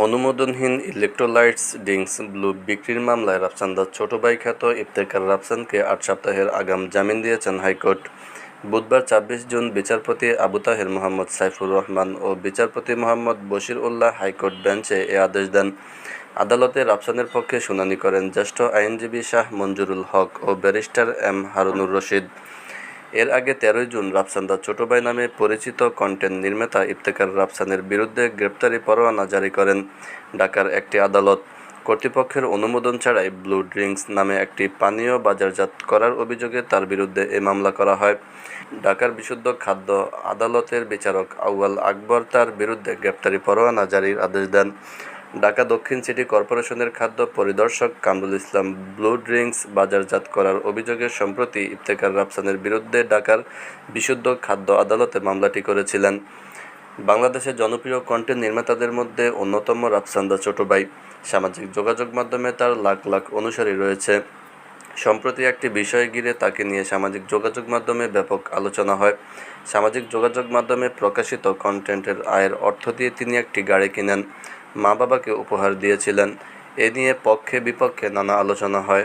অনুমোদনহীন electrolytes drinks blue বিক্রির মামলায় রাফসানদার ছোট ভাই খ্যাত ইফতেখার রাফসানকে ৮ সপ্তাহের আগাম জামিন দিয়েছেন হাইকোর্ট। বুধবার ২৬ জুন বিচারপতি আবু তাহের মোহাম্মদ সাইফুর রহমান ও বিচারপতি মোহাম্মদ বশির উল্লাহ হাইকোর্ট বেঞ্চে এ আদেশ দেন। আদালতে রাফসানের পক্ষে শুনানি করেন জ্যেষ্ঠ আইনজীবী শাহ মঞ্জুরুল হক ও ব্যারিস্টার এম হারুনুর রশিদ। এর আগে ১৩ জুন রাফসানদার ছোট ভাই নামে পরিচিত কন্টেন্ট নির্মাতা ইফতেখার রাফসানের বিরুদ্ধে গ্রেপ্তারি পরোয়ানা জারি করেন ঢাকার একটি আদালত। কর্তৃপক্ষের অনুমোদন ছাড়াই ব্লু ড্রিঙ্কস নামে একটি পানীয় বাজারজাত করার অভিযোগে তার বিরুদ্ধে এ মামলা করা হয়। ঢাকার বিশুদ্ধ খাদ্য আদালতের বিচারক আউয়াল আকবর তার বিরুদ্ধে গ্রেপ্তারি পরোয়ানা জারির আদেশ দেন। ঢাকা দক্ষিণ সিটি কর্পোরেশনের খাদ্য পরিদর্শক কামরুল ইসলাম ব্লু ড্রিঙ্কস বাজারজাত করার অভিযোগে সম্প্রতি ইফতেখার রাফসানের বিরুদ্ধে ঢাকার বিশুদ্ধ খাদ্য আদালতে মামলাটি করেছিলেন। বাংলাদেশের জনপ্রিয় কন্টেন্ট নির্মাতাদের মধ্যে অন্যতম রাফসানদা ছোট ভাই। সামাজিক যোগাযোগ মাধ্যমে তার লাখ লাখ অনুসারী রয়েছে। সম্প্রতি একটি বিষয় ঘিরে তাকে নিয়ে সামাজিক যোগাযোগ মাধ্যমে ব্যাপক আলোচনা হয়। সামাজিক যোগাযোগ মাধ্যমে প্রকাশিত কন্টেন্টের আয়ের অর্থ দিয়ে তিনি একটি গাড়ি কিনেন, মা বাবাকে উপহার দিয়েছিলেন। এ নিয়ে পক্ষে বিপক্ষে নানা আলোচনা হয়।